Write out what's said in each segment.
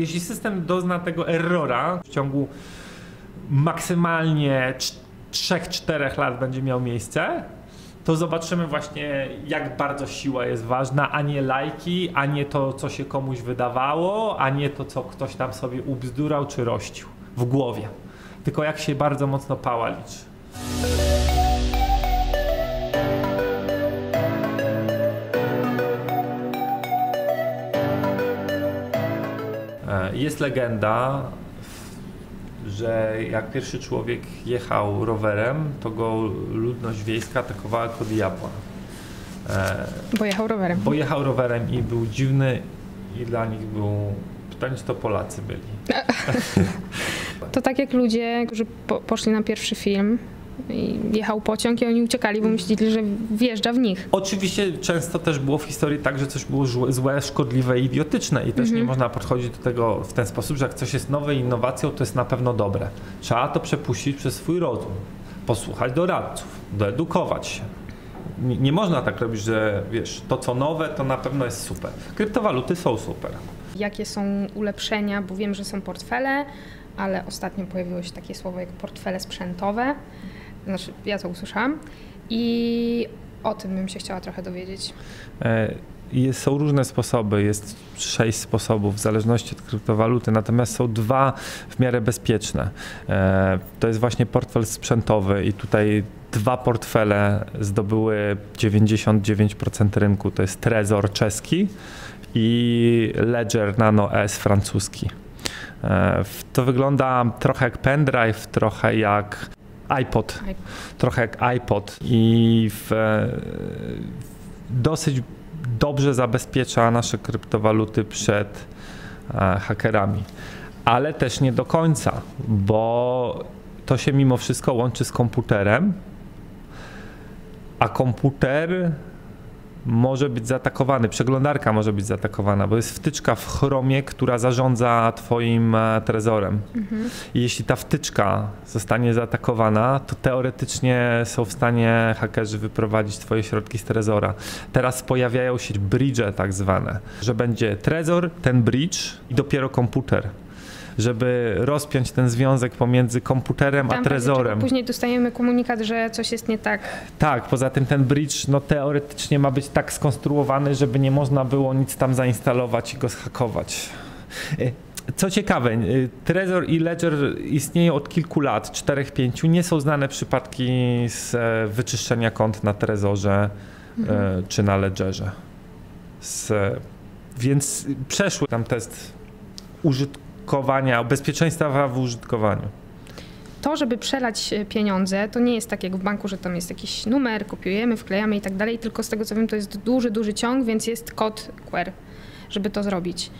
jeśli system dozna tego errora w ciągu maksymalnie 3-4 lat będzie miał miejsce, to zobaczymy właśnie, jak bardzo siła jest ważna, a nie lajki, a nie to, co się komuś wydawało, a nie to, co ktoś tam sobie ubzdurał czy rościł w głowie. Tylko jak się bardzo mocno pała liczy. Jest legenda, że jak pierwszy człowiek jechał rowerem, to go ludność wiejska atakowała jako diabła. Bo jechał rowerem. Bo jechał rowerem i był dziwny i dla nich był... Pytanie, czy to Polacy byli. To tak jak ludzie, którzy poszli na pierwszy film i jechał pociąg i oni uciekali, bo myśleli, że wjeżdża w nich. Oczywiście często też było w historii tak, że coś było złe, szkodliwe i idiotyczne i też nie można podchodzić do tego w ten sposób, że jak coś jest nowe i innowacją, to jest na pewno dobre. Trzeba to przepuścić przez swój rozum, posłuchać doradców, doedukować się. Nie można tak robić, że wiesz, to co nowe, to na pewno jest super. Kryptowaluty są super. Jakie są ulepszenia, bo wiem, że są portfele, ale ostatnio pojawiło się takie słowo jak portfele sprzętowe. Znaczy, ja to usłyszałam i o tym bym się chciała trochę dowiedzieć. Są różne sposoby, jest 6 sposobów w zależności od kryptowaluty, natomiast są 2 w miarę bezpieczne. To jest właśnie portfel sprzętowy i tutaj 2 portfele zdobyły 99% rynku. To jest Trezor czeski i Ledger Nano S francuski. To wygląda trochę jak pendrive, trochę jak iPod. Trochę jak iPod i dosyć dobrze zabezpiecza nasze kryptowaluty przed hakerami. Ale też nie do końca, bo to się mimo wszystko łączy z komputerem, a komputer może być zaatakowany, przeglądarka może być zaatakowana, bo jest wtyczka w Chromie, która zarządza twoim trezorem. I jeśli ta wtyczka zostanie zaatakowana, to teoretycznie są w stanie hakerzy wyprowadzić twoje środki z trezora. Teraz pojawiają się bridge tak zwane, że będzie trezor, ten bridge i dopiero komputer, żeby rozpiąć ten związek pomiędzy komputerem a trezorem. Później dostajemy komunikat, że coś jest nie tak. Tak, poza tym ten bridge teoretycznie ma być tak skonstruowany, żeby nie można było nic tam zainstalować i go zhakować. Co ciekawe, Trezor i Ledger istnieją od kilku lat, 4-5. Nie są znane przypadki z wyczyszczenia kont na Trezorze czy na Ledgerze. Więc przeszły tam test bezpieczeństwa w użytkowaniu. To, żeby przelać pieniądze, to nie jest tak jak w banku, że tam jest jakiś numer, kopiujemy, wklejamy i tak dalej, tylko z tego co wiem, to jest duży ciąg, więc jest kod QR, żeby to zrobić.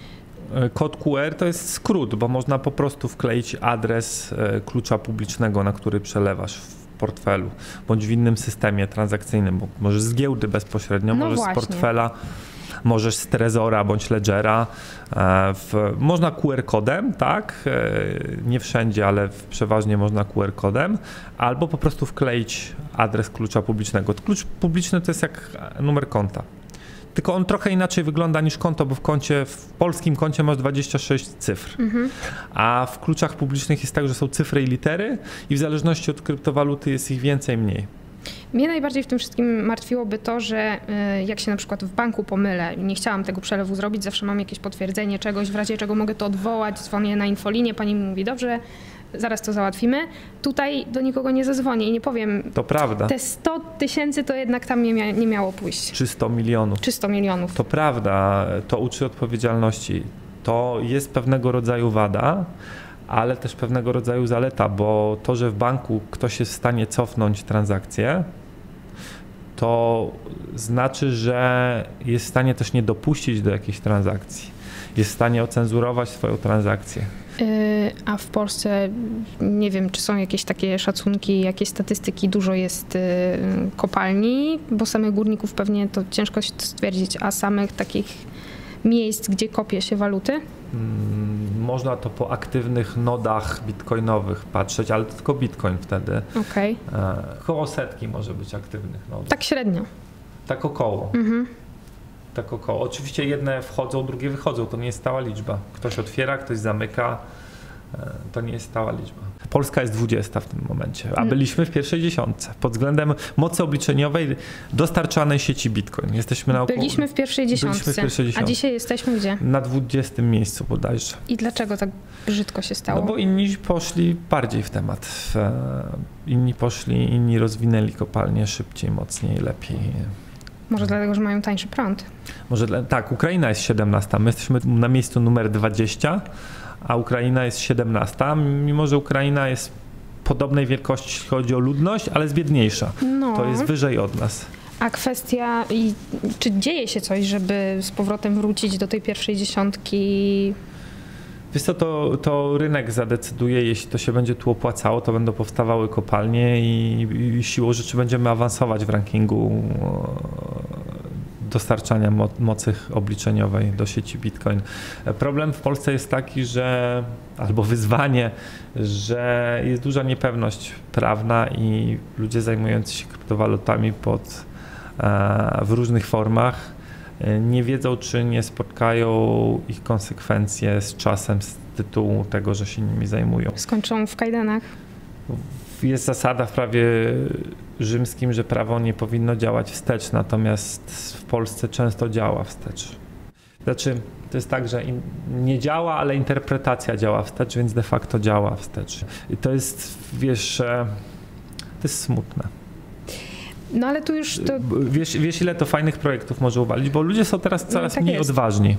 Kod QR to jest skrót, bo można po prostu wkleić adres klucza publicznego, na który przelewasz w portfelu, bądź w innym systemie transakcyjnym, bo możesz z giełdy bezpośrednio, możesz z portfela, możesz z Trezora bądź Ledgera. Można QR kodem, tak? Nie wszędzie, ale przeważnie można QR kodem, albo po prostu wkleić adres klucza publicznego. Klucz publiczny to jest jak numer konta. Tylko on trochę inaczej wygląda niż konto, bo w polskim koncie masz 26 cyfr, a w kluczach publicznych jest tak, że są cyfry i litery i w zależności od kryptowaluty jest ich więcej, mniej. Mnie najbardziej w tym wszystkim martwiłoby to, że jak się na przykład w banku pomylę i nie chciałam tego przelewu zrobić, zawsze mam jakieś potwierdzenie czegoś, w razie czego mogę to odwołać, dzwonię na infolinię, pani mi mówi, dobrze, zaraz to załatwimy. Tutaj do nikogo nie zadzwonię i nie powiem, to prawda. Te 100 000 to jednak tam nie miało pójść. Czy 100 milionów. Czy 100 milionów. To prawda, to uczy odpowiedzialności. To jest pewnego rodzaju wada, ale też pewnego rodzaju zaleta, bo to, że w banku ktoś jest w stanie cofnąć transakcję, to znaczy, że jest w stanie też nie dopuścić do jakiejś transakcji. Jest w stanie ocenzurować swoją transakcję. A w Polsce, nie wiem, czy są jakieś takie szacunki, jakieś statystyki, dużo jest kopalni, bo samych górników pewnie to ciężko się stwierdzić, a samych takich miejsc, gdzie kopie się waluty? Można to po aktywnych nodach bitcoinowych patrzeć, ale to tylko bitcoin wtedy. Okej. Około 100 może być aktywnych nodów. Tak średnio. Tak około. Tak około. Oczywiście jedne wchodzą, drugie wychodzą. To nie jest stała liczba. Ktoś otwiera, ktoś zamyka. To nie jest stała liczba. Polska jest 20 w tym momencie, a byliśmy w pierwszej dziesiątce. Pod względem mocy obliczeniowej dostarczanej sieci Bitcoin. Jesteśmy na około... Byliśmy w pierwszej dziesiątce, a dzisiaj jesteśmy gdzie? Na 20 miejscu bodajże. I dlaczego tak brzydko się stało? No bo inni poszli bardziej w temat. Inni rozwinęli kopalnie szybciej, mocniej, lepiej. Może dlatego, że mają tańszy prąd. Tak, Ukraina jest 17. My jesteśmy na miejscu numer 20, a Ukraina jest 17, mimo że Ukraina jest podobnej wielkości, jeśli chodzi o ludność, ale jest biedniejsza. No. To jest wyżej od nas. A kwestia, czy dzieje się coś, żeby z powrotem wrócić do tej pierwszej dziesiątki? Wiesz co, to rynek zadecyduje, jeśli to się będzie tu opłacało, to będą powstawały kopalnie i siłą rzeczy będziemy awansować w rankingu dostarczania mocy obliczeniowej do sieci Bitcoin. Problem w Polsce jest taki, albo wyzwanie, że jest duża niepewność prawna i ludzie zajmujący się kryptowalutami w różnych formach nie wiedzą, czy nie spotkają ich konsekwencje z czasem z tytułu tego, że się nimi zajmują. Skończą w kajdanach. Jest zasada w prawie rzymskim, że prawo nie powinno działać wstecz, natomiast w Polsce często działa wstecz. Znaczy, to jest tak, że nie działa, ale interpretacja działa wstecz, więc de facto działa wstecz. I to jest, to jest smutne. No ale tu już to... Wiesz, ile to fajnych projektów może uwalić, bo ludzie są teraz coraz mniej odważni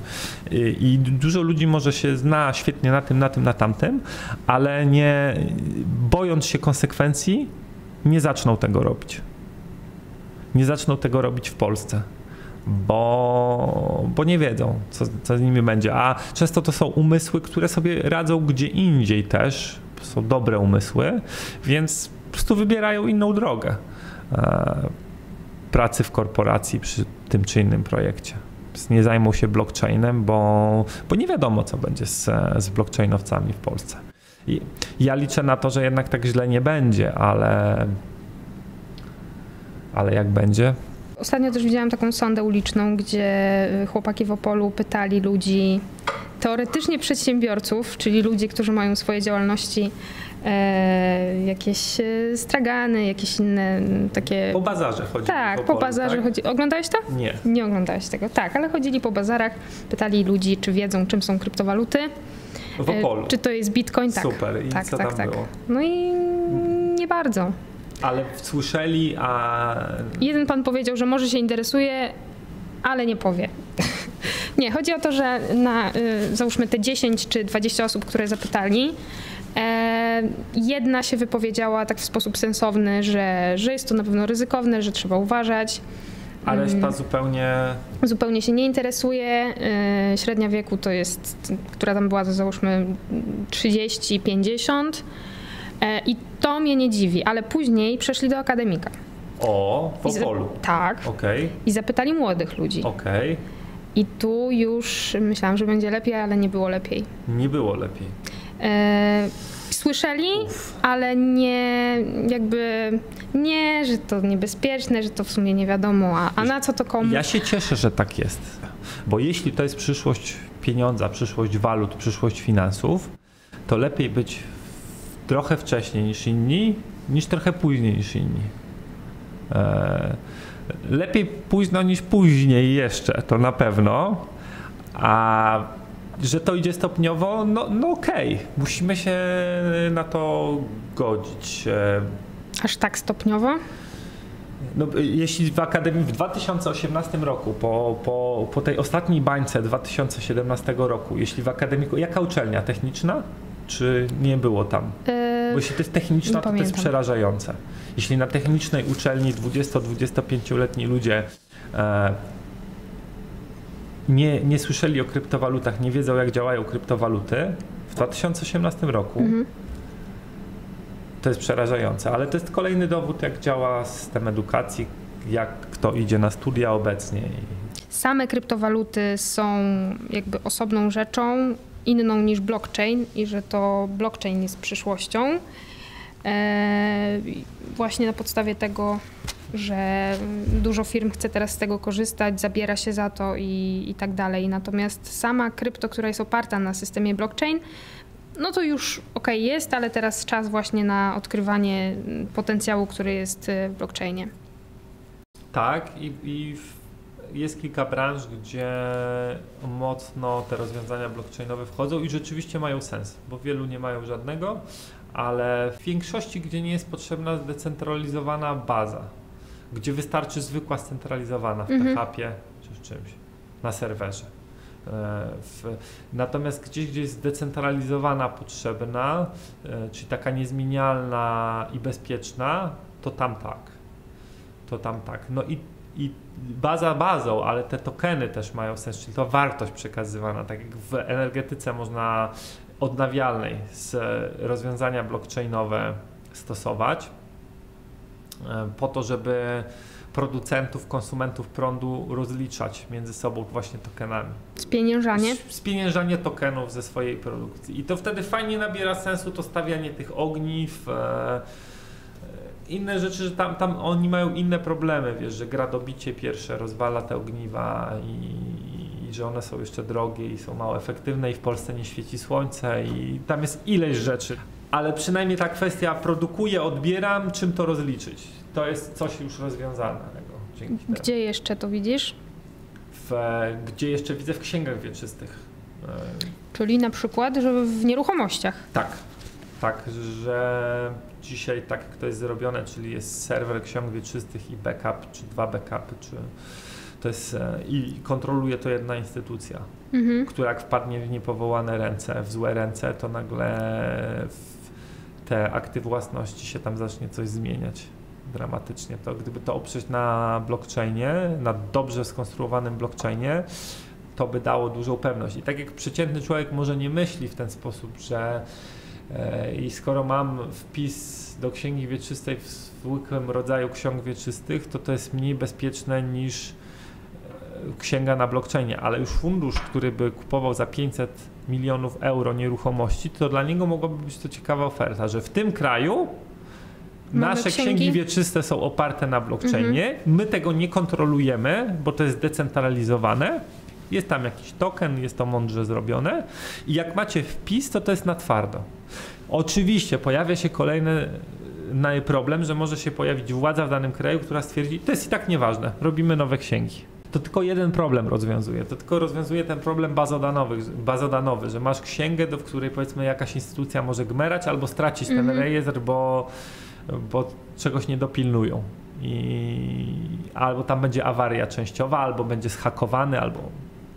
i dużo ludzi może się zna świetnie na tamtym, ale nie, bojąc się konsekwencji, nie zaczną tego robić. Nie zaczną tego robić w Polsce, bo nie wiedzą, co z nimi będzie. A często to są umysły, które sobie radzą gdzie indziej też, są dobre umysły, więc po prostu wybierają inną drogę pracy w korporacji przy tym czy innym projekcie. Nie zajmą się blockchainem, bo nie wiadomo, co będzie z blockchainowcami w Polsce. I ja liczę na to, że jednak tak źle nie będzie, ale jak będzie? Ostatnio też widziałam taką sondę uliczną, gdzie chłopaki w Opolu pytali ludzi, teoretycznie przedsiębiorców, czyli ludzi, którzy mają swoje działalności, jakieś stragany, jakieś inne takie... Po bazarze chodzi. Tak, po bazarze tak? Chodzi. Oglądałeś to? Nie. Nie oglądałeś tego. Tak, ale chodzili po bazarach, pytali ludzi, czy wiedzą, czym są kryptowaluty. W Opolu. Czy to jest Bitcoin? Tak. Super. I tak, co tak, tam było? No i nie bardzo. Ale słyszeli, a... Jeden pan powiedział, że może się interesuje, ale nie powie. Nie, chodzi o to, że załóżmy te 10 czy 20 osób, które zapytali, jedna się wypowiedziała tak w sposób sensowny, że jest to na pewno ryzykowne, że trzeba uważać. A reszta zupełnie się nie interesuje. Średnia wieku to jest, która tam była, to załóżmy 30-50. I to mnie nie dziwi, ale później przeszli do akademika. W Opolu. Tak. Okay. I zapytali młodych ludzi. Okay. I tu już myślałam, że będzie lepiej, ale nie było lepiej. Nie było lepiej. Słyszeli, ale nie, że to niebezpieczne, że to w sumie nie wiadomo, a na co to komu? Ja się cieszę, że tak jest, bo jeśli to jest przyszłość pieniądza, przyszłość walut, przyszłość finansów, to lepiej być trochę wcześniej niż inni, niż trochę później niż inni. Lepiej późno niż później jeszcze, to na pewno, a że to idzie stopniowo, no okej. Musimy się na to godzić. Aż tak stopniowo? No, jeśli w Akademii w 2018 roku, po tej ostatniej bańce 2017 roku, jeśli w Akademiku, jaka uczelnia? Techniczna? Czy nie było tam? Bo jeśli to jest techniczna, to jest przerażające. Jeśli na technicznej uczelni 20-25-letni ludzie nie słyszeli o kryptowalutach, nie wiedzą, jak działają kryptowaluty w 2018 roku, to jest przerażające. Ale to jest kolejny dowód, jak działa system edukacji, jak kto idzie na studia obecnie. Same kryptowaluty są jakby osobną rzeczą, inną niż blockchain i że to blockchain jest przyszłością. Właśnie na podstawie tego że dużo firm chce teraz z tego korzystać, zabiera się za to i tak dalej. Natomiast sama krypto, która jest oparta na systemie blockchain, no to już okej jest, ale teraz czas właśnie na odkrywanie potencjału, który jest w blockchainie. Tak, i jest kilka branż, gdzie mocno te rozwiązania blockchainowe wchodzą i rzeczywiście mają sens, bo wielu nie mają żadnego, ale w większości, gdzie nie jest potrzebna zdecentralizowana baza, gdzie wystarczy zwykła scentralizowana w PHP czy w czymś, na serwerze. Natomiast gdzie jest zdecentralizowana, potrzebna, czyli taka niezmienialna i bezpieczna, to tam tak. No i baza bazą, ale te tokeny też mają sens, czyli to wartość przekazywana, tak jak w energetyce można odnawialnej z rozwiązania blockchainowe stosować po to, żeby producentów, konsumentów prądu rozliczać między sobą właśnie tokenami. Spieniężanie tokenów ze swojej produkcji. I to wtedy fajnie nabiera sensu to stawianie tych ogniw, inne rzeczy, że tam oni mają inne problemy, wiesz, że gradobicie pierwsze rozwala te ogniwa i że one są jeszcze drogie i są mało efektywne i w Polsce nie świeci słońce i tam jest ileś rzeczy. Ale przynajmniej ta kwestia produkuję, odbieram, czym to rozliczyć. To jest coś już rozwiązanego dzięki temu. Gdzie jeszcze to widzisz? Gdzie jeszcze widzę? W księgach wieczystych. Czyli na przykład, że w nieruchomościach. Tak, że dzisiaj tak jak to jest zrobione, czyli jest serwer ksiąg wieczystych i backup, czy 2 backupy, czy to jest i kontroluje to jedna instytucja, która jak wpadnie w niepowołane ręce, w złe ręce, to nagle te akty własności się tam zacznie coś zmieniać dramatycznie. To gdyby to oprzeć na blockchainie, na dobrze skonstruowanym blockchainie, to by dało dużą pewność. I tak jak przeciętny człowiek może nie myśli w ten sposób, że i skoro mam wpis do księgi wieczystej w zwykłym rodzaju ksiąg wieczystych, to jest mniej bezpieczne niż księga na blockchainie, ale już fundusz, który by kupował za 500 milionów euro nieruchomości, to dla niego mogłaby być to ciekawa oferta, że w tym kraju nasze księgi wieczyste są oparte na blockchainie, my tego nie kontrolujemy, bo to jest decentralizowane, jest tam jakiś token, jest to mądrze zrobione i jak macie wpis, to jest na twardo. Oczywiście pojawia się kolejny problem, że może się pojawić władza w danym kraju, która stwierdzi, to jest i tak nieważne, robimy nowe księgi. To tylko jeden problem rozwiązuje. To tylko rozwiązuje ten problem bazodanowy, że masz księgę, w której powiedzmy jakaś instytucja może gmerać albo stracić ten rejestr, bo czegoś nie dopilnują. Albo tam będzie awaria częściowa, albo będzie zhakowany, albo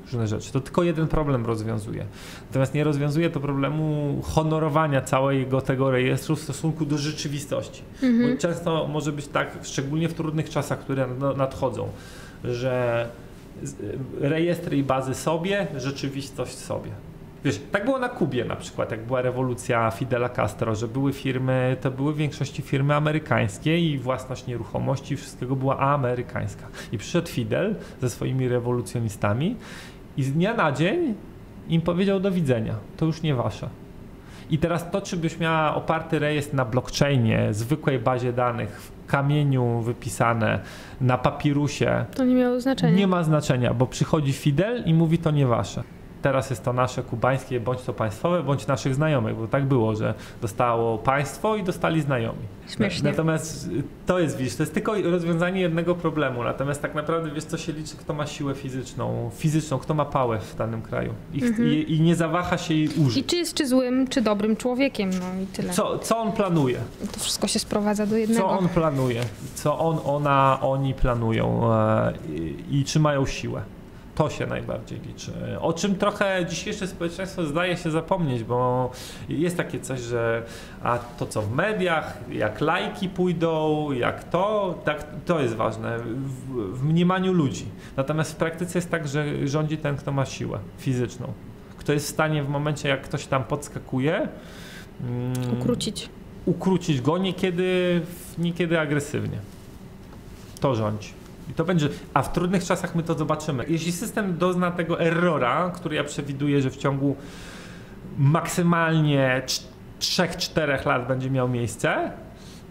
różne rzeczy. To tylko jeden problem rozwiązuje. Natomiast nie rozwiązuje to problemu honorowania całego tego rejestru w stosunku do rzeczywistości. Bo często może być tak, szczególnie w trudnych czasach, które nadchodzą, że rejestry i bazy sobie, rzeczywistość sobie. Wiesz, tak było na Kubie na przykład, jak była rewolucja Fidela Castro, że były firmy, to były w większości firmy amerykańskie i własność nieruchomości, wszystkiego była amerykańska. I przyszedł Fidel ze swoimi rewolucjonistami i z dnia na dzień im powiedział do widzenia, to już nie wasze. I teraz to, czy byś miała oparty rejestr na blockchainie, zwykłej bazie danych, w kamieniu wypisane, na papirusie, to nie miało znaczenia. Nie ma znaczenia, bo przychodzi Fidel i mówi, to nie wasze. Teraz jest to nasze kubańskie, bądź to państwowe, bądź naszych znajomych, bo tak było, że dostało państwo i dostali znajomi. Śmiesznie. Natomiast to jest, wiesz, to jest tylko rozwiązanie jednego problemu, natomiast tak naprawdę, wiesz, co się liczy, kto ma siłę fizyczną, kto ma pałę w danym kraju i nie zawaha się jej użyć. I czy jest złym, czy dobrym człowiekiem, no i tyle. Co on planuje? To wszystko się sprowadza do jednego. Co on planuje? Co oni planują i czy mają siłę? To się najbardziej liczy. O czym trochę dzisiejsze społeczeństwo zdaje się zapomnieć, bo jest takie coś, że a to co w mediach, jak lajki pójdą, jak tak, to jest ważne w mniemaniu ludzi. Natomiast w praktyce jest tak, że rządzi ten, kto ma siłę fizyczną. Kto jest w stanie w momencie, jak ktoś tam podskakuje, ukrócić go, niekiedy agresywnie. To rządzi. I to będzie, a w trudnych czasach my to zobaczymy. Jeśli system dozna tego errora, który ja przewiduję, że w ciągu maksymalnie 3-4 lat będzie miał miejsce,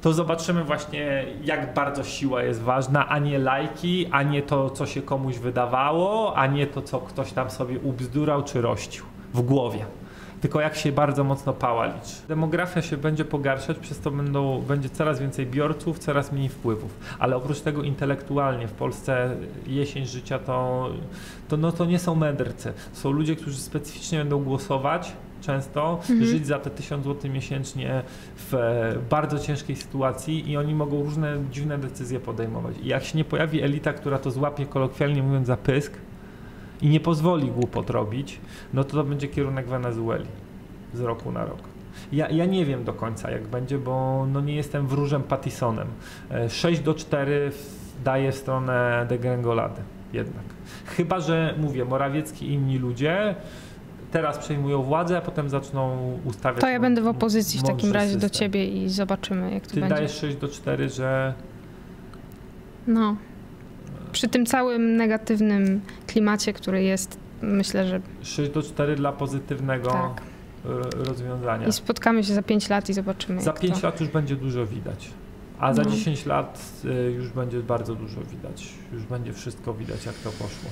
to zobaczymy właśnie, jak bardzo siła jest ważna, a nie lajki, a nie to, co się komuś wydawało, a nie to, co ktoś tam sobie ubzdurał czy rościł w głowie. Tylko jak się bardzo mocno pała liczy. Demografia się będzie pogarszać, przez to będzie coraz więcej biorców, coraz mniej wpływów. Ale oprócz tego intelektualnie w Polsce jesień życia to nie są mędrcy. Są ludzie, którzy specyficznie będą głosować często, żyć za te 1000 zł miesięcznie w bardzo ciężkiej sytuacji i oni mogą różne dziwne decyzje podejmować. I jak się nie pojawi elita, która to złapie kolokwialnie mówiąc za pysk, i nie pozwoli głupot robić, no to będzie kierunek Wenezueli z roku na rok. Ja nie wiem do końca jak będzie, bo no nie jestem wróżem Pattisonem. 6-4 daje w stronę degrengolady jednak. Chyba że, mówię, Morawiecki i inni ludzie teraz przejmują władzę, a potem zaczną ustawiać... To ja będę w opozycji w takim razie system. do ciebie i zobaczymy, jak to będzie. Ty dajesz 6-4, że... No. Przy tym całym negatywnym klimacie, który jest, myślę, że... 6-4 dla pozytywnego rozwiązania. I spotkamy się za 5 lat i zobaczymy, Za jak 5 to... lat już będzie dużo widać. A za 10 lat już będzie bardzo dużo widać. Już będzie wszystko widać, jak to poszło.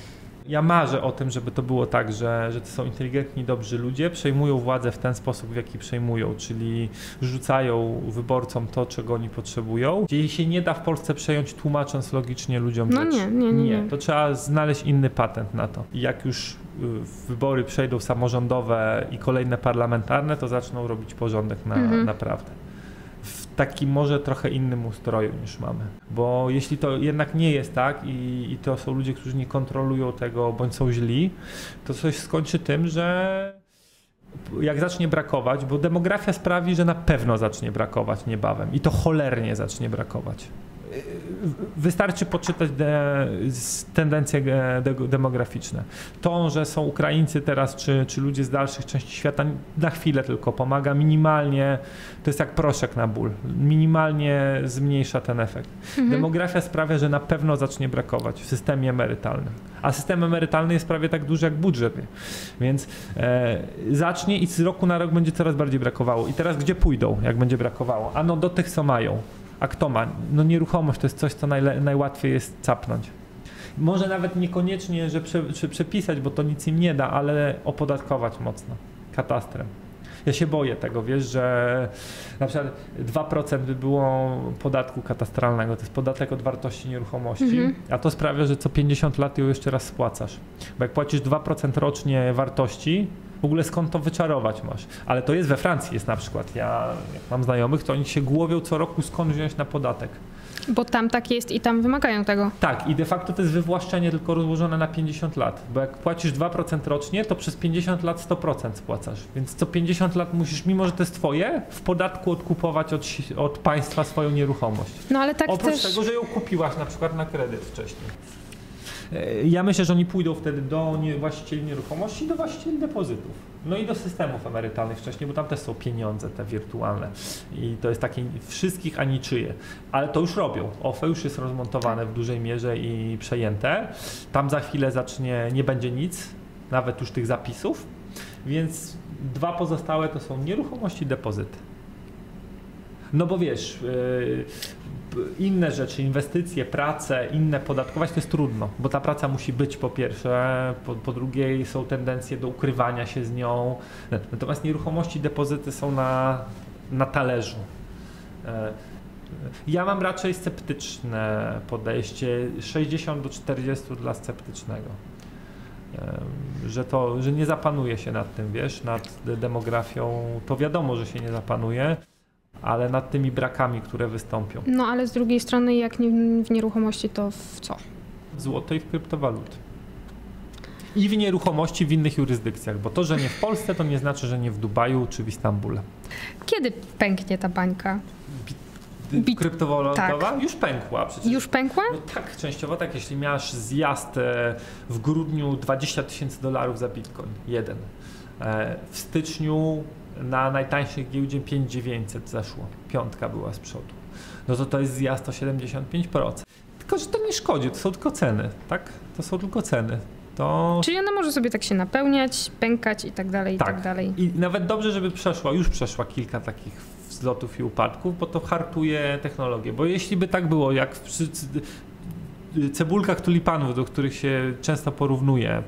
Ja marzę o tym, żeby to było tak, że to są inteligentni, dobrzy ludzie, przejmują władzę w ten sposób, w jaki przejmują, czyli rzucają wyborcom to, czego oni potrzebują. Gdzie się nie da w Polsce przejąć, tłumacząc logicznie ludziom No rzeczy. nie. To trzeba znaleźć inny patent na to. I jak już wybory przejdą samorządowe i kolejne parlamentarne, to zaczną robić porządek naprawdę. W takim może trochę innym ustroju niż mamy. Bo jeśli to jednak nie jest tak i to są ludzie, którzy nie kontrolują tego bądź są źli, to coś skończy tym, że jak zacznie brakować, bo demografia sprawi, że na pewno zacznie brakować niebawem i to cholernie zacznie brakować. Wystarczy poczytać tendencje demograficzne. To, że są Ukraińcy teraz, czy ludzie z dalszych części świata, na chwilę tylko pomaga, minimalnie, to jest jak proszek na ból, minimalnie zmniejsza ten efekt. Demografia sprawia, że na pewno zacznie brakować w systemie emerytalnym. A system emerytalny jest prawie tak duży jak budżet, więc zacznie i z roku na rok będzie coraz bardziej brakowało. I teraz gdzie pójdą, jak będzie brakowało? Ano do tych, co mają. A kto ma? No nieruchomość to jest coś, co najłatwiej jest capnąć. Może nawet niekoniecznie, że przepisać, bo to nic im nie da, ale opodatkować mocno katastrem. Ja się boję tego, wiesz, że na przykład 2% by było podatku katastralnego, to jest podatek od wartości nieruchomości, a to sprawia, że co 50 lat ją jeszcze raz spłacasz. Bo jak płacisz 2% rocznie wartości, w ogóle skąd to wyczarować masz? Ale to jest we Francji jest na przykład. Ja jak mam znajomych, to oni się głowią co roku skąd wziąć na podatek. Bo tam tak jest i tam wymagają tego. Tak i de facto to jest wywłaszczenie tylko rozłożone na 50 lat, bo jak płacisz 2% rocznie, to przez 50 lat 100% spłacasz, więc co 50 lat musisz, mimo że to jest twoje, w podatku odkupować od państwa swoją nieruchomość. No ale tak oprócz też... tego, że ją kupiłaś na przykład na kredyt wcześniej. Ja myślę, że oni pójdą wtedy do właścicieli nieruchomości i do właścicieli depozytów. No i do systemów emerytalnych wcześniej, bo tam też są pieniądze te wirtualne. I to jest takie wszystkich, a niczyje. Ale to już robią. OFE już jest rozmontowane w dużej mierze i przejęte. Tam za chwilę nie będzie nic, nawet już tych zapisów. Więc 2 pozostałe to są nieruchomości i depozyty. No bo wiesz, inne rzeczy, inwestycje, prace, inne podatkować to jest trudno, bo ta praca musi być po pierwsze, po drugie są tendencje do ukrywania się z nią, natomiast nieruchomości, depozyty są na talerzu. Ja mam raczej sceptyczne podejście, 60 do 40 dla sceptycznego. Że nie zapanuje się nad tym, wiesz, nad demografią, to wiadomo, że się nie zapanuje, ale nad tymi brakami, które wystąpią. No ale z drugiej strony, jak nie w nieruchomości, to w co? W złoto i w kryptowaluty. I w nieruchomości w innych jurysdykcjach, bo to, że nie w Polsce, to nie znaczy, że nie w Dubaju czy w Istambule. Kiedy pęknie ta bańka? Kryptowalutowa? Tak. Już pękła przecież. Już pękła? No tak, częściowo tak. Jeśli miałaś zjazd w grudniu $20,000 za bitcoin, jeden. W styczniu na najtańszej giełdzie 5,900 zeszło. 5 była z przodu. No to jest zjazd o 75%. Tylko, że to nie szkodzi, to są tylko ceny, tak? To są tylko ceny. Czyli ona może sobie tak się napełniać, pękać i tak dalej, i tak dalej. I nawet dobrze, żeby już przeszła kilka takich wzlotów i upadków, bo to hartuje technologię. Bo jeśli by tak było, jak przy cebulkach tulipanów, do których się często porównuje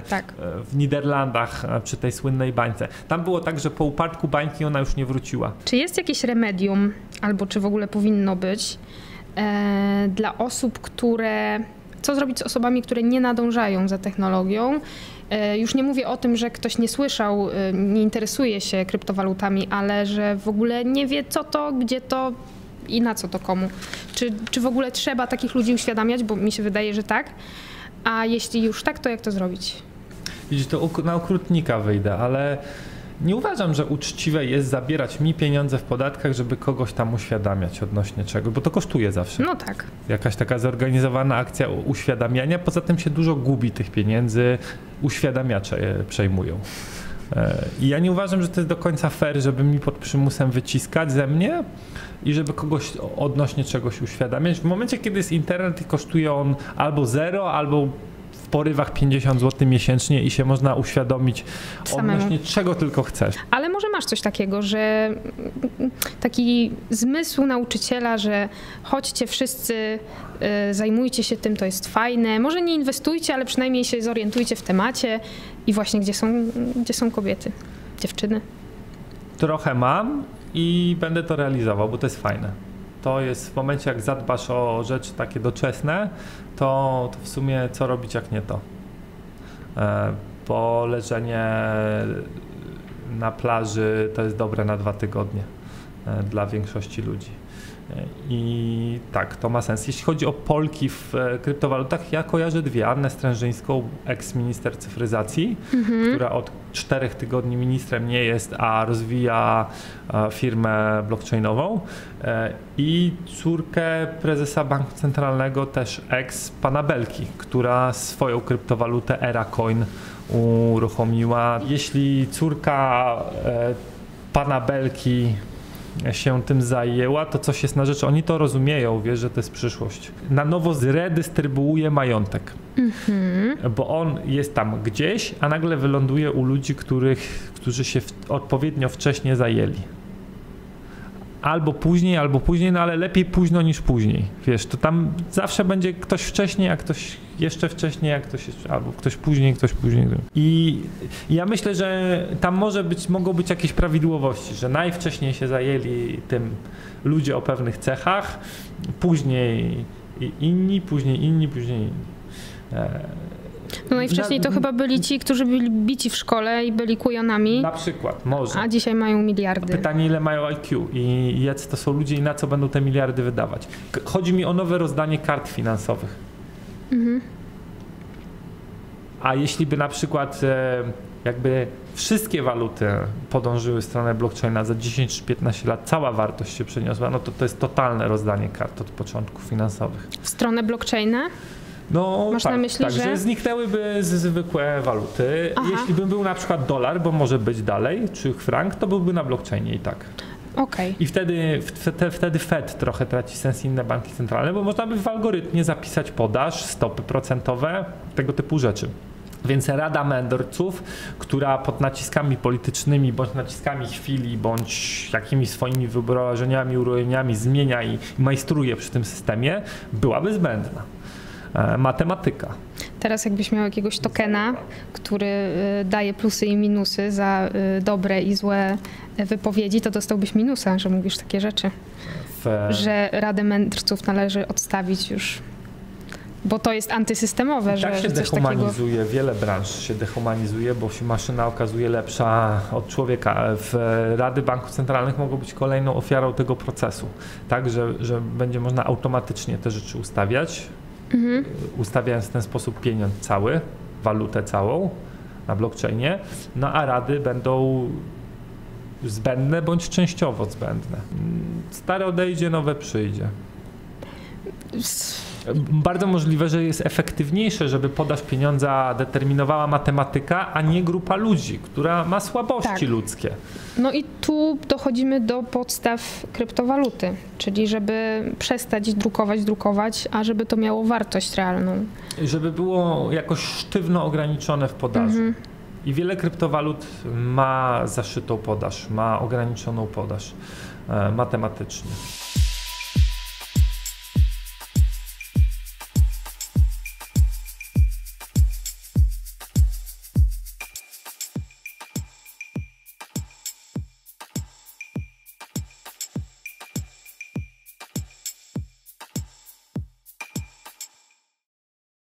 tak. w Niderlandach przy tej słynnej bańce. Tam było tak, że po upadku bańki ona już nie wróciła. Czy jest jakieś remedium, albo czy w ogóle powinno być, dla osób, które... Co zrobić z osobami, które nie nadążają za technologią? Już nie mówię o tym, że ktoś nie słyszał, nie interesuje się kryptowalutami, ale że w ogóle nie wie, co to, gdzie to i na co to komu. Czy w ogóle trzeba takich ludzi uświadamiać, bo mi się wydaje, że tak. A jeśli już tak, to jak to zrobić? Widzisz, to na okrutnika wyjdę, ale nie uważam, że uczciwe jest zabierać mi pieniądze w podatkach, żeby kogoś tam uświadamiać odnośnie czego, bo to kosztuje zawsze. No tak. Jakaś taka zorganizowana akcja uświadamiania, poza tym się dużo gubi tych pieniędzy, uświadamiacze je przejmują. I ja nie uważam, że to jest do końca fair, żeby mi pod przymusem wyciskać ze mnie i żeby kogoś odnośnie czegoś uświadamiać. W momencie, kiedy jest internet i kosztuje on albo 0, albo w porywach 50 zł miesięcznie i się można uświadomić odnośnie czego tylko chcesz. Ale może masz coś takiego, że taki zmysł nauczyciela, że chodźcie wszyscy, zajmujcie się tym, to jest fajne. Może nie inwestujcie, ale przynajmniej się zorientujcie w temacie i właśnie gdzie są kobiety, dziewczyny. Trochę mam i będę to realizował, bo to jest fajne. To jest w momencie, jak zadbasz o rzeczy takie doczesne, to w sumie co robić, jak nie to. Bo leżenie na plaży to jest dobre na 2 tygodnie dla większości ludzi. I tak, to ma sens. Jeśli chodzi o Polki w kryptowalutach, ja kojarzę 2. Annę Strężyńską, eks-minister cyfryzacji, która od 4 tygodni ministrem nie jest, a rozwija firmę blockchainową, i córkę prezesa Banku Centralnego, też pana Belki, która swoją kryptowalutę EraCoin uruchomiła. Jeśli córka pana Belki się tym zajęła, to coś jest na rzeczy. Oni to rozumieją, wiesz, że to jest przyszłość. Na nowo zredystrybuuje majątek. Bo on jest tam gdzieś, a nagle wyląduje u ludzi, którzy się odpowiednio wcześnie zajęli. Albo później, no ale lepiej późno niż później. Wiesz, to tam zawsze będzie ktoś wcześniej, a ktoś jeszcze wcześniej, a ktoś jeszcze, albo ktoś później. I ja myślę, że tam mogą być jakieś prawidłowości, że najwcześniej się zajęli tym ludzie o pewnych cechach, później inni, później inni. No najwcześniej to chyba byli ci, którzy byli bici w szkole i byli kujonami. Na przykład, może. A dzisiaj mają miliardy. Pytanie, ile mają IQ i jacy to są ludzie i na co będą te miliardy wydawać. Chodzi mi o nowe rozdanie kart finansowych. A jeśli by na przykład jakby wszystkie waluty podążyły w stronę blockchaina za 10 czy 15 lat, cała wartość się przeniosła, no to jest totalne rozdanie kart od początków finansowych. W stronę blockchaina? No masz tak, na myśli, że zniknęłyby zwykłe waluty. Aha. Jeśli by był na przykład dolar, bo może być dalej, czy frank, to byłby na blockchainie i tak. Okay. I wtedy Fed trochę traci sens, inne banki centralne, bo można by w algorytmie zapisać podaż, stopy procentowe, tego typu rzeczy. Więc Rada Mędrców, która pod naciskami politycznymi, bądź naciskami chwili, bądź jakimiś swoimi wyobrażeniami, urojeniami zmienia i majstruje przy tym systemie, byłaby zbędna. Matematyka. Teraz jakbyś miał jakiegoś tokena, który daje plusy i minusy za dobre i złe wypowiedzi, to dostałbyś minusa, że mówisz takie rzeczy. Że Radę Mędrców należy odstawić już. Bo to jest antysystemowe, że się coś dehumanizuje, takiego... wiele branż się dehumanizuje, bo się maszyna okazuje lepsza od człowieka. Rady banków centralnych mogą być kolejną ofiarą tego procesu. Tak, że będzie można automatycznie te rzeczy ustawiać, ustawiając w ten sposób pieniądz cały, walutę całą na blockchainie, no a rady będą zbędne bądź częściowo zbędne. Stare odejdzie, nowe przyjdzie. Bardzo możliwe, że jest efektywniejsze, żeby podaż pieniądza determinowała matematyka, a nie grupa ludzi, która ma słabości ludzkie. No i tu dochodzimy do podstaw kryptowaluty, czyli żeby przestać drukować, a żeby to miało wartość realną. Żeby było jakoś sztywno ograniczone w podaży. I wiele kryptowalut ma zaszytą podaż, ma ograniczoną podaż matematycznie.